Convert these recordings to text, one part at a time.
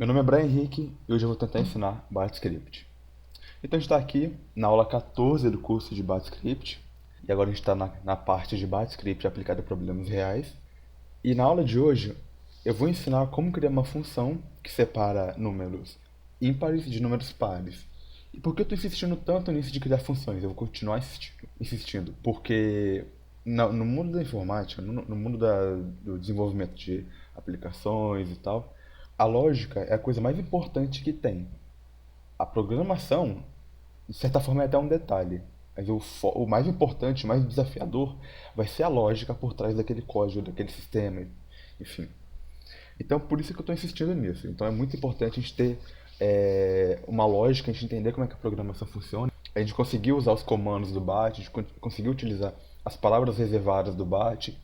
Meu nome é Brian Henrique e hoje eu vou tentar ensinar BateScript. Então a gente está aqui na aula 14 do curso de BateScript e agora a gente está na parte de BateScript aplicado a problemas reais. E na aula de hoje eu vou ensinar como criar uma função que separa números ímpares de números pares. E por que eu estou insistindo tanto nisso de criar funções? Eu vou continuar insistindo porque no mundo da informática, no mundo do desenvolvimento de aplicações e tal, a lógica é a coisa mais importante que tem. A programação, de certa forma, é até um detalhe. Mas o mais importante, o mais desafiador, vai ser a lógica por trás daquele código, daquele sistema, enfim. Então, por isso que eu estou insistindo nisso. Então, é muito importante a gente ter uma lógica, a gente entender como é que a programação funciona, a gente conseguir usar os comandos do BAT, a gente conseguir utilizar as palavras reservadas do BAT.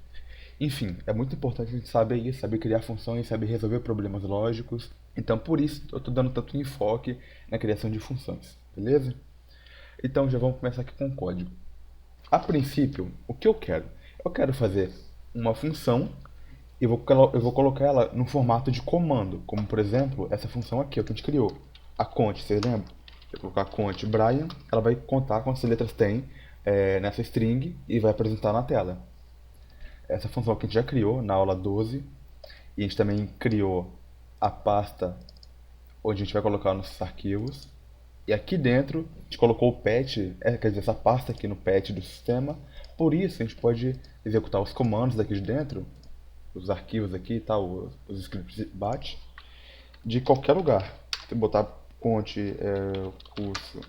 Enfim, é muito importante a gente saber isso, saber criar funções, saber resolver problemas lógicos. Então, por isso, eu estou dando tanto enfoque na criação de funções, beleza? Então, já vamos começar aqui com o código. A princípio, o que eu quero? Eu quero fazer uma função e eu vou colocar ela no formato de comando, como por exemplo, essa função aqui, que a gente criou. A cont, vocês lembram? Eu vou colocar cont Brian, ela vai contar quantas letras tem nessa string e vai apresentar na tela. Essa função que a gente já criou na aula 12, e a gente também criou a pasta onde a gente vai colocar nossos arquivos. E aqui dentro a gente colocou o patch, quer dizer, essa pasta aqui no patch do sistema. Por isso a gente pode executar os comandos daqui de dentro, os arquivos aqui e tal, os scripts batch, de qualquer lugar. Se botar cont curso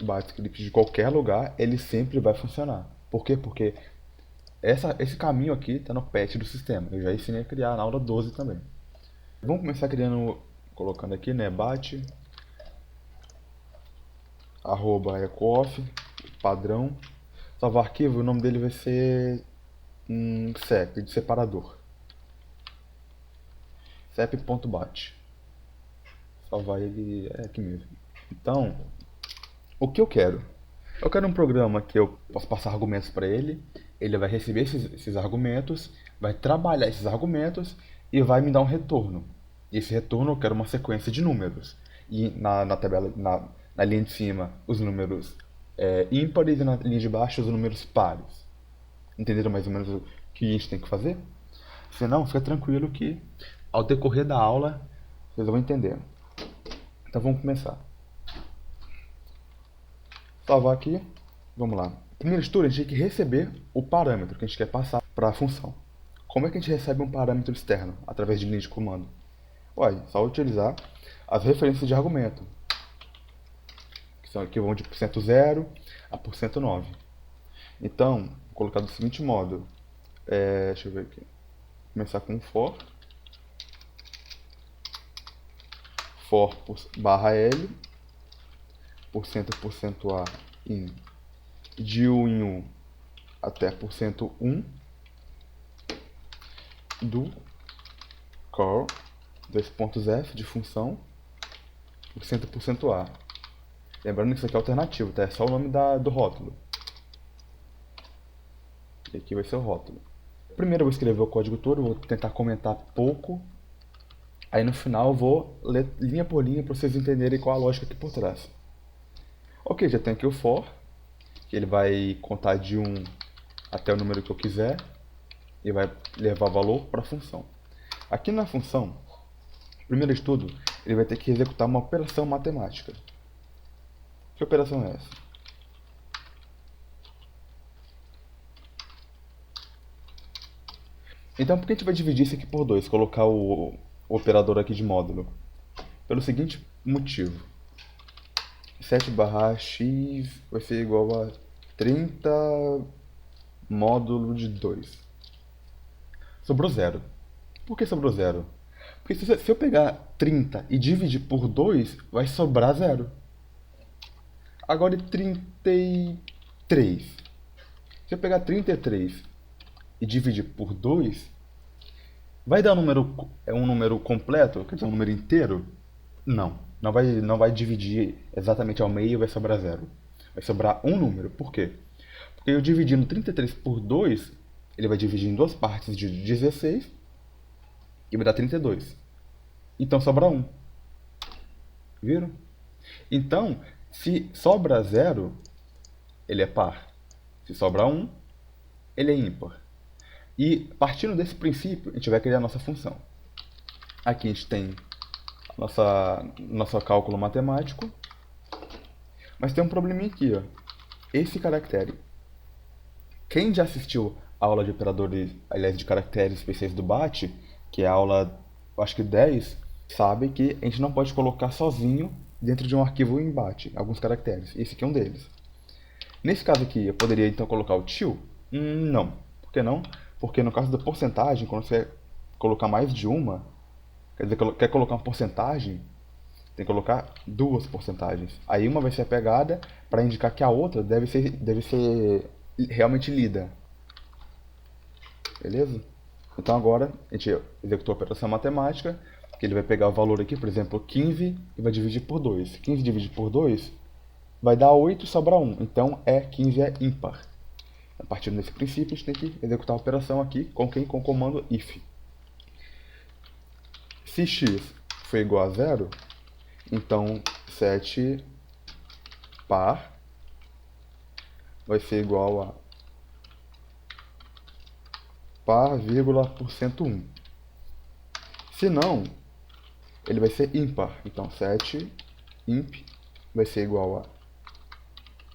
bat script de qualquer lugar, ele sempre vai funcionar. Por quê? Porque esse caminho aqui está no patch do sistema. Eu já ensinei a criar na aula 12 também. Vamos começar colocando aqui, né, bat arroba ecof, padrão. Salvar arquivo, o nome dele vai ser cep, de separador. cep.bat. Salvar ele aqui mesmo. Então, o que eu quero? Eu quero um programa que eu possa passar argumentos para ele vai receber esses argumentos, vai trabalhar esses argumentos e vai me dar um retorno. E esse retorno eu quero uma sequência de números. E na tabela, na linha de cima, os números ímpares e na linha de baixo, os números pares. Entenderam mais ou menos o que a gente tem que fazer? Se não, fica tranquilo que ao decorrer da aula vocês vão entender. Então vamos começar. Salvar aqui. Vamos lá. Primeiro de tudo, a gente tem que receber o parâmetro que a gente quer passar para a função. Como é que a gente recebe um parâmetro externo através de linha de comando? Ué, só utilizar as referências de argumento, que vão de %0 a %9. Então, vou colocar do seguinte modo. Deixa eu ver aqui. Vou começar com for barra L, %A de 1 em 1 até %1 do call, dois pontos F de função, %A. Lembrando que isso aqui é alternativo, tá? É só o nome do rótulo. E aqui vai ser o rótulo. Primeiro eu vou escrever o código todo, vou tentar comentar pouco. Aí no final eu vou ler linha por linha para vocês entenderem qual a lógica aqui por trás. Ok, já tenho aqui o for, que ele vai contar de 1 até o número que eu quiser e vai levar valor para a função. Aqui na função, primeiro de tudo, ele vai ter que executar uma operação matemática. Que operação é essa? Então, por que a gente vai dividir isso aqui por 2? Colocar o operador aqui de módulo? Pelo seguinte motivo. 7 barra x vai ser igual a 30 módulo de 2. Sobrou 0. Por que sobrou 0? Porque se eu pegar 30 e dividir por 2, vai sobrar 0. Agora 33. Se eu pegar 33 e dividir por 2, vai dar um número completo? Quer dizer, um número inteiro? Não. Não vai dividir exatamente ao meio e vai sobrar 0. Vai sobrar um número. Por quê? Porque eu dividindo 33 por 2, ele vai dividir em duas partes de 16 e vai dar 32. Então sobra 1. Viram? Então, se sobra 0, ele é par. Se sobra 1, ele é ímpar. E partindo desse princípio, a gente vai criar a nossa função. Aqui a gente tem nosso cálculo matemático, mas tem um probleminha aqui, ó. Esse caractere. Quem já assistiu a aula de operadores, aliás, de caracteres especiais do BAT, que é a aula, acho que 10, sabe que a gente não pode colocar sozinho dentro de um arquivo em BAT alguns caracteres. Esse aqui é um deles. Nesse caso aqui, eu poderia então colocar o tio? Não. Por que não? Porque no caso da porcentagem, quando você colocar mais de uma, quer dizer, quer colocar uma porcentagem, tem que colocar duas porcentagens. Aí uma vai ser apegada para indicar que a outra deve ser realmente lida. Beleza? Então agora a gente executou a operação matemática, que ele vai pegar o valor aqui, por exemplo, 15 e vai dividir por 2. 15 dividido por 2 vai dar 8 e sobra 1. Então 15 é ímpar. A partir desse princípio, a gente tem que executar a operação aqui com quem? Com o comando if. Se x for igual a 0, então 7 par vai ser igual a par, vírgula, por cento 1. Se não, ele vai ser ímpar. Então 7 imp vai ser igual a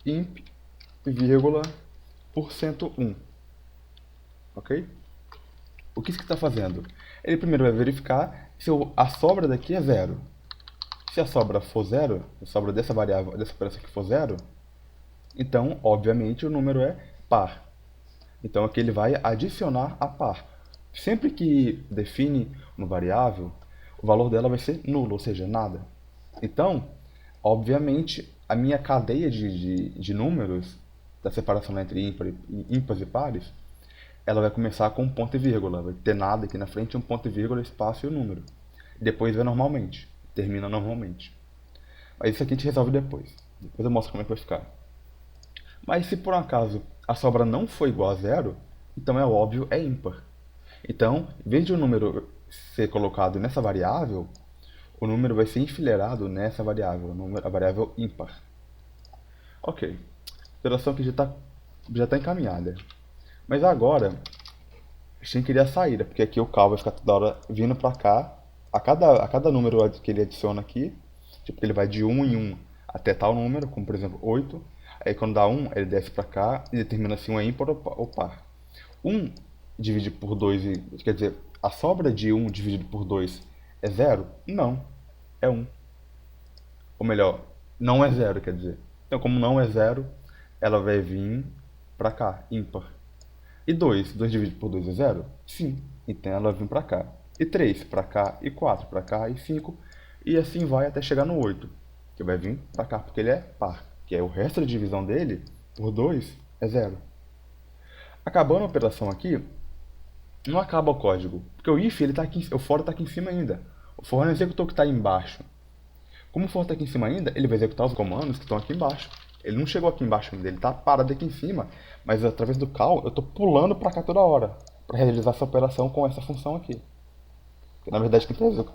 imp, vírgula, por cento 1. Ok? O que isso está fazendo? Ele primeiro vai verificar se a sobra daqui é 0. Se a sobra for 0, a sobra dessa variável, dessa operação aqui for 0, então, obviamente, o número é par. Então, aqui ele vai adicionar a par. Sempre que define uma variável, o valor dela vai ser nulo, ou seja, nada. Então, obviamente, a minha cadeia de números, da separação entre ímpares e pares, ela vai começar com um ponto e vírgula. Vai ter nada aqui na frente, um ponto e vírgula, espaço e o número. Depois vai normalmente, termina normalmente. Mas isso aqui a gente resolve depois. Depois eu mostro como é que vai ficar. Mas se por um acaso a sobra não for igual a zero, então é óbvio, é ímpar. Então, em vez de o número ser colocado nessa variável, o número vai ser enfileirado nessa variável, a variável ímpar. Ok, a operação aqui já tá encaminhada. Mas agora, a gente tem que criar a saída, porque aqui o cal vai ficar toda hora vindo para cá. A cada número que ele adiciona aqui, tipo, ele vai de 1 em 1 até tal número, como por exemplo 8. Aí quando dá 1, ele desce para cá e determina se 1 é ímpar ou par. 1 dividido por 2, quer dizer, a sobra de 1 dividido por 2 é 0? Não, é 1. Ou melhor, não é 0, quer dizer. Então, como não é 0, ela vai vir para cá, ímpar. E 2? 2 dividido por 2 é 0? Sim. Então ela vai vir para cá. E 3 para cá, e 4 para cá, e 5. E assim vai até chegar no 8, que vai vir para cá, porque ele é par. Que é o resto da divisão dele, por 2, é 0. Acabando a operação aqui, não acaba o código. Porque o if, ele tá aqui, o for está aqui em cima ainda. O for não executou o que está embaixo. Como o for está aqui em cima ainda, ele vai executar os comandos que estão aqui embaixo. Ele não chegou aqui embaixo ainda, ele está parado aqui em cima, mas através do cal eu estou pulando para cá toda hora, para realizar essa operação com essa função aqui. Porque, na verdade,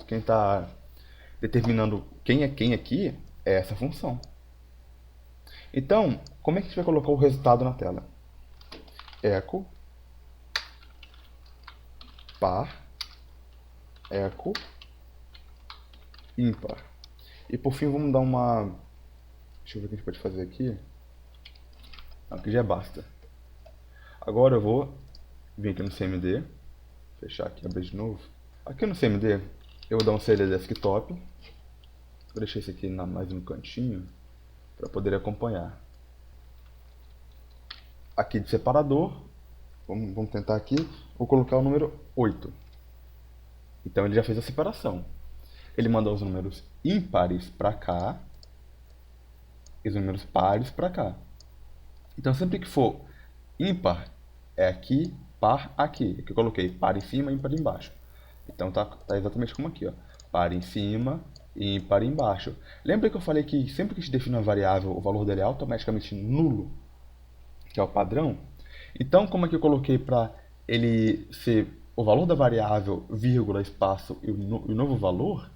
quem está determinando quem é quem aqui é essa função. Então, como é que a gente vai colocar o resultado na tela? Echo par, echo ímpar. E por fim vamos dar uma... Deixa eu ver o que a gente pode fazer aqui. Aqui já basta. Agora eu vou vir aqui no CMD, fechar aqui, abrir de novo. Aqui no CMD eu vou dar um CD desktop. Vou deixar esse aqui mais no cantinho para poder acompanhar. Aqui de separador, vamos tentar aqui, vou colocar o número 8. Então ele já fez a separação. Ele mandou os números ímpares para cá e os números pares para cá. Então sempre que for ímpar, é aqui, par aqui. Aqui eu coloquei par em cima e ímpar embaixo. Então tá exatamente como aqui, ó. Par em cima e ímpar embaixo. Lembra que eu falei que sempre que a gente define uma variável, o valor dele é automaticamente nulo, que é o padrão? Então, como é que eu coloquei para ele ser o valor da variável, vírgula, espaço e o novo valor?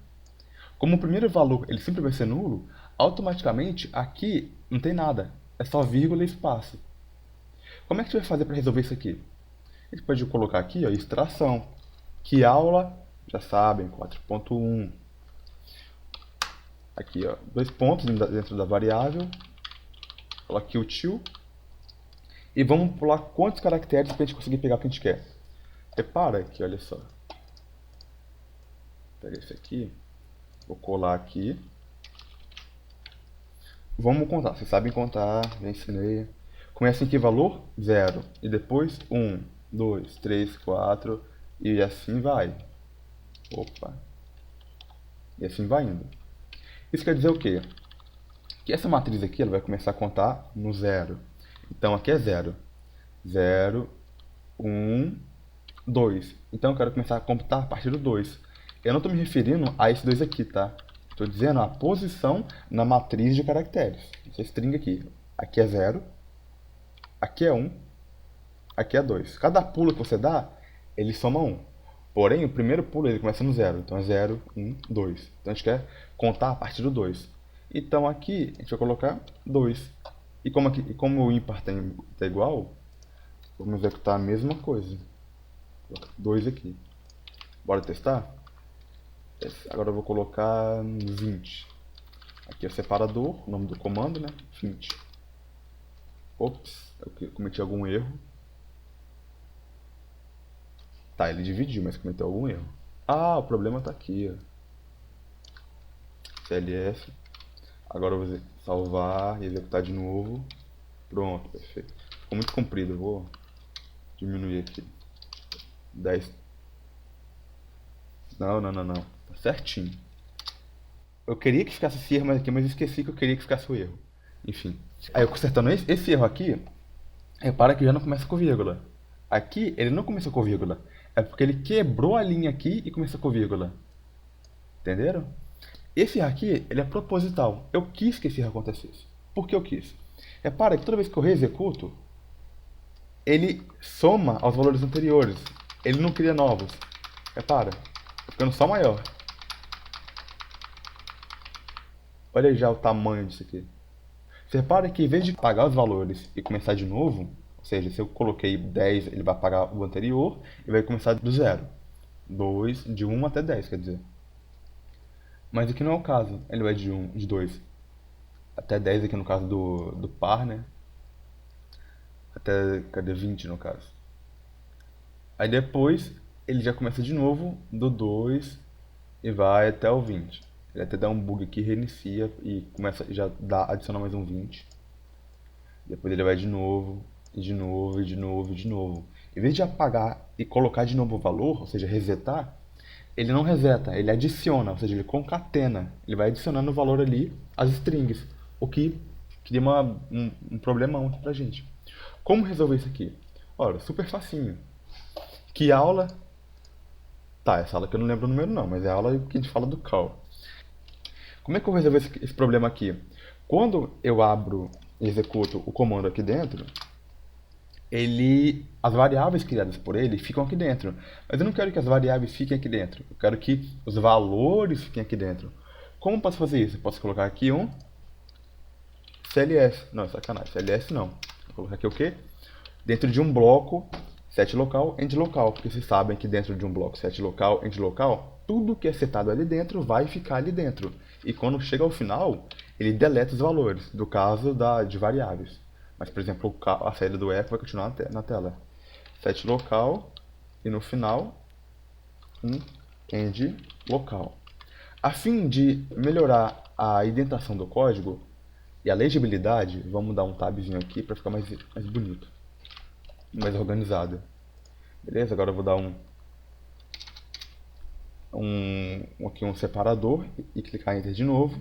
Como o primeiro valor ele sempre vai ser nulo, automaticamente aqui não tem nada. É só vírgula e espaço. Como é que a gente vai fazer para resolver isso aqui? A gente pode colocar aqui, ó, extração. Que aula, já sabem, 4.1. Aqui, ó, 2 pontos dentro da variável. Coloca aqui o til. E vamos pular quantos caracteres para a gente conseguir pegar o que a gente quer. Repara aqui, olha só. Pega esse aqui. Vou colar aqui. Vamos contar. Vocês sabem contar, já ensinei. Começa em que valor? 0. E depois 1, 2, 3, 4. E assim vai. Opa. E assim vai indo. Isso quer dizer o quê? Que essa matriz aqui ela vai começar a contar no 0. Então aqui é 0. 0, 1, 2. Então eu quero começar a computar a partir do 2. Eu não estou me referindo a esse 2 aqui, tá? Estou dizendo a posição na matriz de caracteres. Essa string aqui. Aqui é 0. Aqui é 1. Aqui é 2. Cada pulo que você dá, ele soma 1. Porém, o primeiro pulo ele começa no 0. Então é 0, 1, 2. Então a gente quer contar a partir do 2. Então aqui a gente vai colocar 2. E como o ímpar está igual, vamos executar a mesma coisa. 2 aqui. Bora testar? Agora eu vou colocar 20. Aqui é o separador, o nome do comando, né? 20. Ops, eu cometi algum erro. Tá, ele dividiu, mas cometeu algum erro. Ah, o problema tá aqui, ó. CLF. Agora eu vou salvar e executar de novo. Pronto, perfeito. Ficou muito comprido, eu vou diminuir aqui. 10. Não. Tá certinho. Eu queria que ficasse esse erro aqui, mas esqueci que eu queria que ficasse o erro. Enfim. Aí eu consertando esse erro aqui, repara que já não começa com vírgula. Aqui ele não começou com vírgula. É porque ele quebrou a linha aqui e começou com vírgula. Entenderam? Esse erro aqui, ele é proposital. Eu quis que esse erro acontecesse. Por que eu quis? Repara que toda vez que eu reexecuto, ele soma aos valores anteriores. Ele não cria novos. Repara, tá ficando só maior. Olha já o tamanho disso aqui. Você repara que em vez de pagar os valores e começar de novo, ou seja, se eu coloquei 10, ele vai pagar o anterior e vai começar do 0. 2, de 1 até 10, quer dizer. Mas aqui não é o caso, ele vai de 2 até 10 aqui no caso do par, né? Até, cadê 20 no caso? Aí depois ele já começa de novo do 2 e vai até o 20. Ele até dá um bug aqui, reinicia e começa, já adiciona mais um 20. Depois ele vai de novo, e de novo, e de novo, e de novo. Em vez de apagar e colocar de novo o valor, ou seja, resetar, ele não reseta, ele adiciona, ou seja, ele concatena. Ele vai adicionando o valor ali, as strings, o que cria um problemão aqui pra gente. Como resolver isso aqui? Olha, super facinho. Que aula? Tá, essa aula que eu não lembro o número não, mas é a aula que a gente fala do call. Como é que eu vou resolver esse problema aqui? Quando eu abro e executo o comando aqui dentro, as variáveis criadas por ele ficam aqui dentro. Mas eu não quero que as variáveis fiquem aqui dentro. Eu quero que os valores fiquem aqui dentro. Como eu posso fazer isso? Eu posso colocar aqui um CLS. Não, sacanagem. CLS não. Vou colocar aqui o quê? Dentro de um bloco, set local, end local. Porque vocês sabem que dentro de um bloco set local, end local, tudo que é setado ali dentro vai ficar ali dentro. E quando chega ao final, ele deleta os valores, do caso de variáveis. Mas, por exemplo, a saída do echo vai continuar na tela. Set local e no final, end local. A fim de melhorar a indentação do código e a legibilidade, vamos dar um tabzinho aqui para ficar mais bonito, mais organizado. Beleza? Agora eu vou dar aqui um separador e clicar em Enter de novo.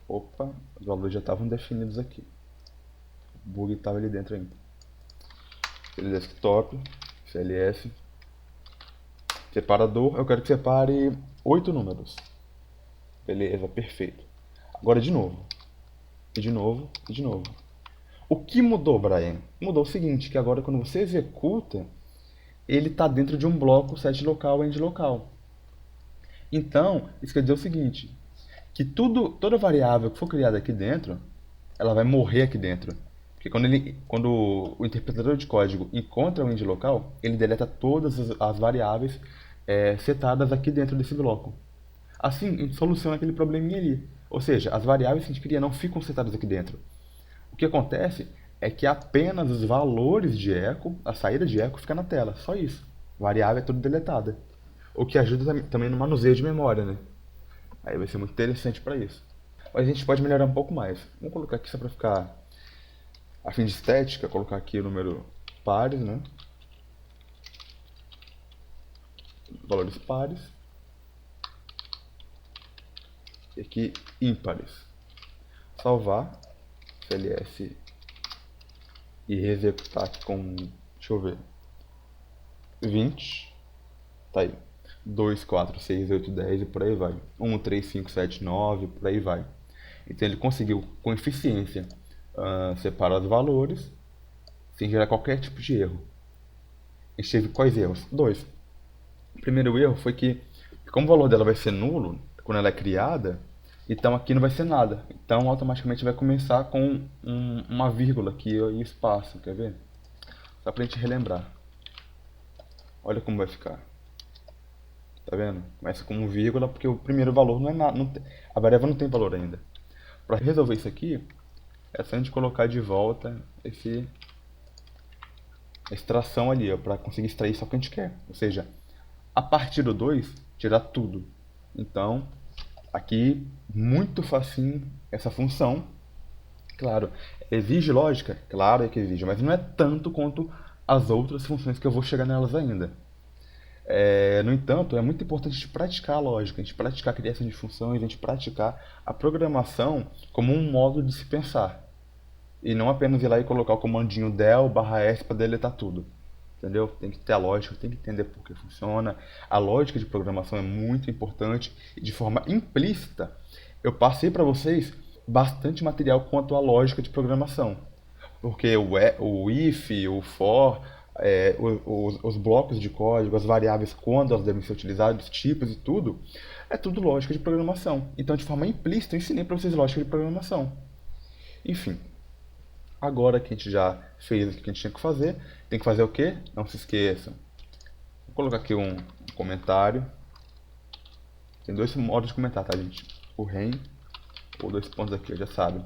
Opa, os valores já estavam definidos aqui. O bug estava ali dentro ainda. Desktop, CLS, separador, eu quero que separe 8 números. Beleza, perfeito. Agora de novo. E de novo, e de novo. O que mudou, Brian? Mudou o seguinte, que agora quando você executa, ele está dentro de um bloco set local, end local. Então, isso quer dizer o seguinte, que toda variável que for criada aqui dentro, ela vai morrer aqui dentro. Porque quando o interpretador de código encontra o end local, ele deleta todas as variáveis setadas aqui dentro desse bloco. Assim, a gente soluciona aquele probleminha ali. Ou seja, as variáveis que a gente cria não ficam setadas aqui dentro. O que acontece é que apenas os valores de eco, a saída de eco, fica na tela. Só isso. A variável é tudo deletada. O que ajuda também no manuseio de memória, né? Aí vai ser muito interessante para isso. Mas a gente pode melhorar um pouco mais. Vamos colocar aqui só para ficar a fim de estética, colocar aqui o número pares, né? Valores pares. E aqui ímpares. Salvar. CLS. E executar aqui com, deixa eu ver, 20. Tá aí. 2, 4, 6, 8, 10 e por aí vai. 1, 3, 5, 7, 9, por aí vai. Então ele conseguiu, com eficiência, separar os valores sem gerar qualquer tipo de erro. E teve quais erros? Dois. O primeiro erro foi que, como o valor dela vai ser nulo quando ela é criada, então aqui não vai ser nada. Então automaticamente vai começar com uma vírgula aqui e espaço, quer ver? Só pra gente relembrar. Olha como vai ficar. Tá vendo? Começa com vírgula porque o primeiro valor não é nada. A variável não tem valor ainda. Para resolver isso aqui, é só a gente colocar de volta a extração ali, para conseguir extrair só o que a gente quer. Ou seja, a partir do 2, tirar tudo. Então, aqui, muito facinho essa função. Claro, exige lógica? Claro que exige, mas não é tanto quanto as outras funções que eu vou chegar nelas ainda. No entanto, é muito importante a gente praticar a lógica, a gente praticar a criação de funções, a gente praticar a programação como um modo de se pensar. E não apenas ir lá e colocar o comandinho del /s para deletar tudo. Entendeu? Tem que ter a lógica, tem que entender por que funciona. A lógica de programação é muito importante e de forma implícita eu passei para vocês bastante material quanto à lógica de programação. Porque o if, o for, os blocos de código, as variáveis, quando elas devem ser utilizadas, os tipos e tudo, é tudo lógica de programação. Então, de forma implícita, eu ensinei para vocês lógica de programação. Enfim, agora que a gente já fez o que a gente tinha que fazer, tem que fazer o quê? Não se esqueçam. Vou colocar aqui um comentário. Tem dois modos de comentar, tá, gente? O rem ou 2 pontos aqui, já sabem.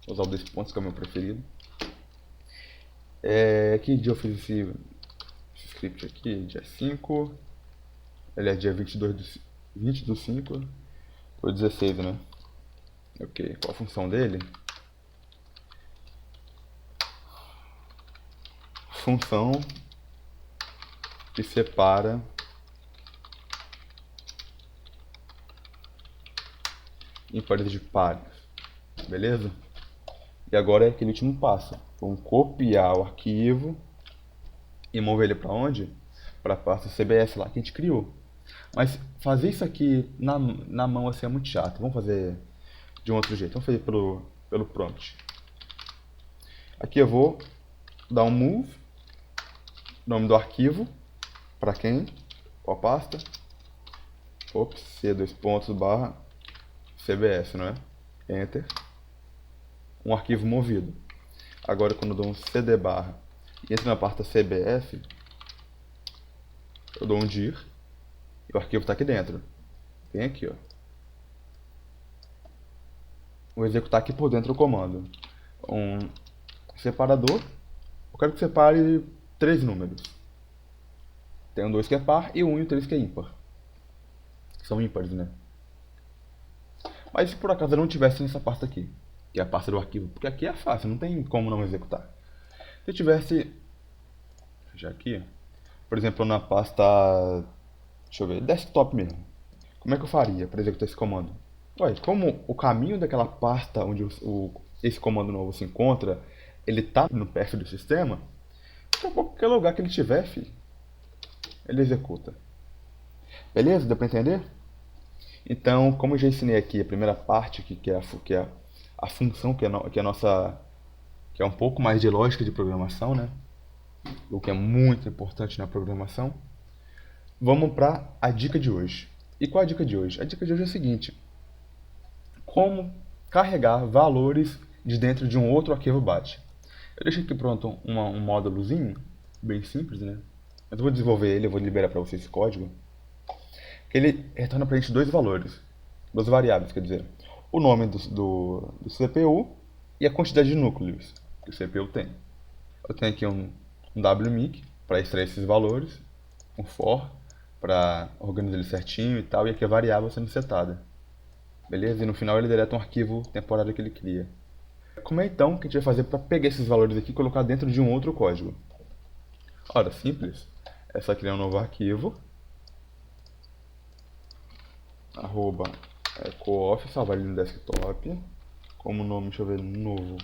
Vou usar o 2 pontos, que é o meu preferido. Que dia eu fiz esse script aqui? Dia 5. Ele é dia 20 do 5. Ou 16, né? Ok, qual a função dele? Função que separa ímpares de pares, beleza? E agora é aquele último passo. Vamos copiar o arquivo e mover ele para onde? Para a pasta CBS lá que a gente criou. Mas fazer isso aqui na mão assim é muito chato. Vamos fazer de um outro jeito. Vamos fazer pelo prompt. Aqui eu vou dar um move, nome do arquivo, para quem? Qual a pasta? Ops, C2 pontos /CBS, não é? Enter. Um arquivo movido. Agora quando eu dou um cd barra e entro na pasta CBS, eu dou um dir e o arquivo está aqui dentro. Vem aqui, ó. Vou executar aqui por dentro o comando. Um separador. Eu quero que separe 3 números. Tem um 2 que é par e o 1 e o 3 que é ímpar. São ímpares, né? Mas se por acaso eu não tivesse nessa pasta aqui, que é a pasta do arquivo, porque aqui é fácil, não tem como não executar. Se eu tivesse, já aqui, por exemplo, na pasta, deixa eu ver, desktop mesmo, como é que eu faria para executar esse comando? Ué, como o caminho daquela pasta onde esse comando novo se encontra, ele está no path do sistema, então qualquer lugar que ele tiver, filho, ele executa. Beleza? Deu para entender? Então, como eu já ensinei aqui a primeira parte, que é a função, que é a nossa, que é um pouco mais de lógica de programação, né? O que é muito importante na programação. Vamos para a dica de hoje. E qual é a dica de hoje? A dica de hoje é a seguinte: como carregar valores de dentro de um outro arquivo BAT. Eu deixei aqui pronto um módulozinho, bem simples, né? Mas eu vou desenvolver ele, eu vou liberar para vocês esse código. Que ele retorna para a gente dois valores, duas variáveis, quer dizer, o nome do CPU e a quantidade de núcleos que o CPU tem. Eu tenho aqui um wmic para extrair esses valores, um for para organizar ele certinho e tal, e aqui a variável sendo setada. Beleza? E no final ele deleta um arquivo temporário que ele cria. Como é então que a gente vai fazer para pegar esses valores aqui e colocar dentro de um outro código? Ora, simples. É só criar um novo arquivo. Arroba ecooffice, salvar ele no desktop. Como nome, deixa eu ver, novo.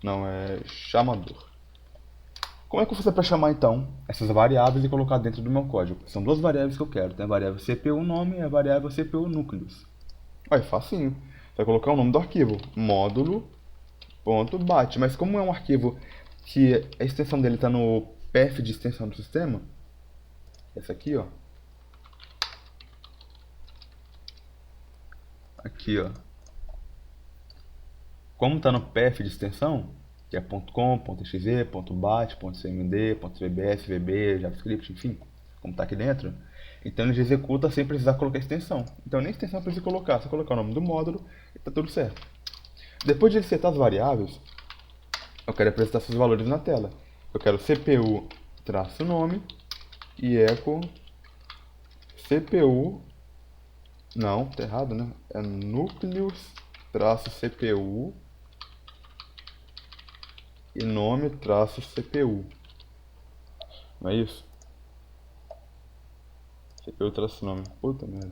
Não, é chamador. Como é que eu vou fazer para chamar então essas variáveis e colocar dentro do meu código? São duas variáveis que eu quero. Tem a variável CPU nome e a variável CPU núcleos. Aí, facinho. Você vai colocar o nome do arquivo, módulo.bat. Mas como é um arquivo que a extensão dele está no path de extensão do sistema, essa aqui, ó. Aqui, ó. Como está no path de extensão, que é .com, .exe, .bat, .cmd, .vbs, vb, javascript, enfim, como está aqui dentro, então ele executa sem precisar colocar extensão. Então nem extensão precisa colocar, só colocar o nome do módulo e está tudo certo. Depois de ele setar as variáveis, eu quero apresentar esses valores na tela. Eu quero CPU-nome e echo CPU, não, tá errado, né? É núcleos-CPU e nome-CPU. Não é isso? CPU-nome. Puta merda.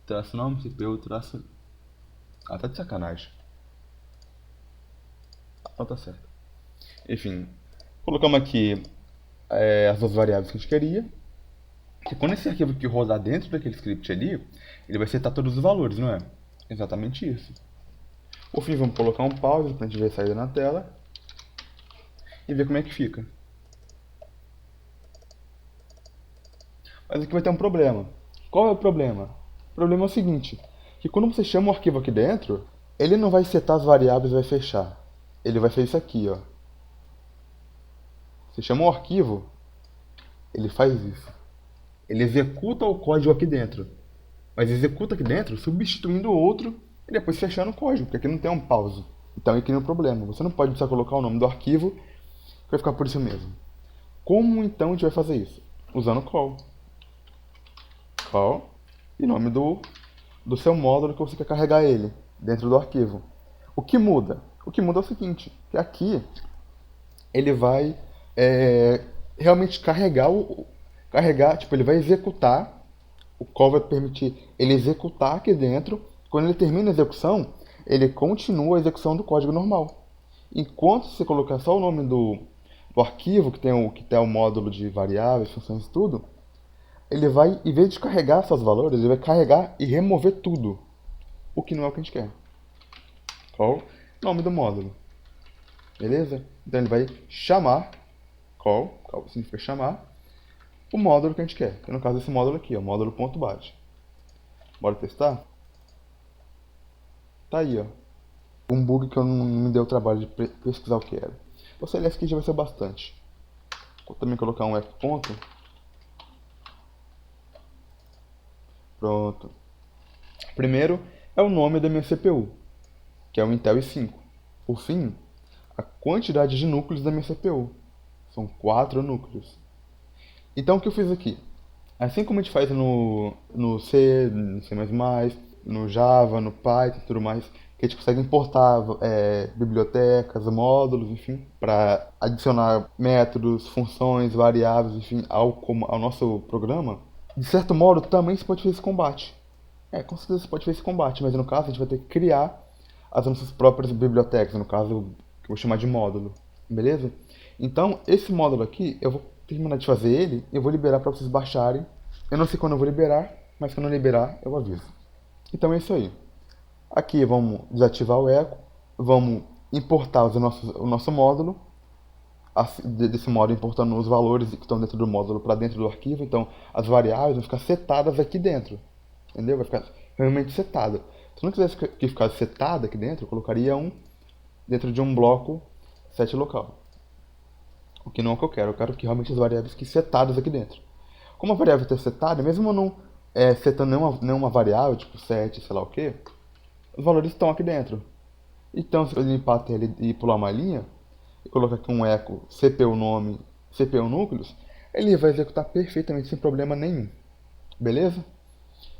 CPU-nome, CPU-... Ah, tá de sacanagem. Não, tá certo. Enfim, colocamos aqui as duas variáveis que a gente queria. Que quando esse arquivo aqui rodar dentro daquele script ali, ele vai setar todos os valores, não é? Exatamente isso. Por fim, vamos colocar um pause para a gente ver a saída na tela e ver como é que fica. Mas aqui vai ter um problema. Qual é o problema? O problema é o seguinte, que quando você chama o arquivo aqui dentro, ele não vai setar as variáveis e vai fechar. Ele vai fazer isso aqui, ó. Você chama o arquivo, ele faz isso. Ele executa o código aqui dentro. Mas executa aqui dentro, substituindo o outro e depois fechando o código, porque aqui não tem um pause. Então aqui não é um problema. Você não pode só colocar o nome do arquivo, que vai ficar por isso mesmo. Como então a gente vai fazer isso? Usando call. Call e nome do seu módulo que você quer carregar ele dentro do arquivo. O que muda? O que muda é o seguinte, que aqui ele vai realmente carregar, tipo, ele vai executar, o call vai permitir ele executar aqui dentro. Quando ele termina a execução, ele continua a execução do código normal. Enquanto você colocar só o nome do arquivo, que tem o módulo de variáveis, funções e tudo, ele vai, em vez de carregar seus valores, ele vai carregar e remover tudo. O que não é o que a gente quer. Call, nome do módulo. Beleza? Então ele vai chamar, call significa chamar, o módulo que a gente quer. Que no caso esse módulo aqui, o módulo.bat. Bora testar? Tá aí, ó. Um bug que eu não me deu o trabalho de pesquisar o que era. O CLS aqui já vai ser bastante. Vou também colocar um F ponto. Pronto. Primeiro é o nome da minha CPU, que é o Intel i5. Por fim, a quantidade de núcleos da minha CPU. São 4 núcleos. Então o que eu fiz aqui? Assim como a gente faz no C, no C++, no Java, no Python e tudo mais, que a gente consegue importar bibliotecas, módulos, enfim, para adicionar métodos, funções, variáveis, enfim, ao nosso programa. De certo modo, também se pode fazer esse combate. Com certeza você pode fazer esse combate, mas no caso a gente vai ter que criar as nossas próprias bibliotecas, no caso que eu vou chamar de módulo, beleza? Então, esse módulo aqui, eu vou terminar de fazer ele e eu vou liberar para vocês baixarem. Eu não sei quando eu vou liberar, mas quando eu liberar, eu aviso. Então é isso aí. Aqui vamos desativar o eco, vamos importar o nosso módulo, desse modo importando os valores que estão dentro do módulo para dentro do arquivo. Então as variáveis vão ficar setadas aqui dentro, entendeu? Vai ficar realmente setada. Se não quisesse que ficasse setada aqui dentro, eu colocaria dentro de um bloco set local. O que não é o que eu quero que realmente as variáveis fiquem setadas aqui dentro. Como a variável está setada, mesmo eu não setando nenhuma variável, tipo set, sei lá o que, os valores estão aqui dentro. Então, se eu limpar a tela e pular uma linha, e colocar aqui um eco CPU nome, CPU núcleos, ele vai executar perfeitamente sem problema nenhum. Beleza?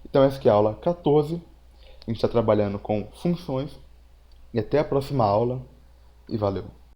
Então essa aqui é a aula 14. A gente está trabalhando com funções. E até a próxima aula. E valeu!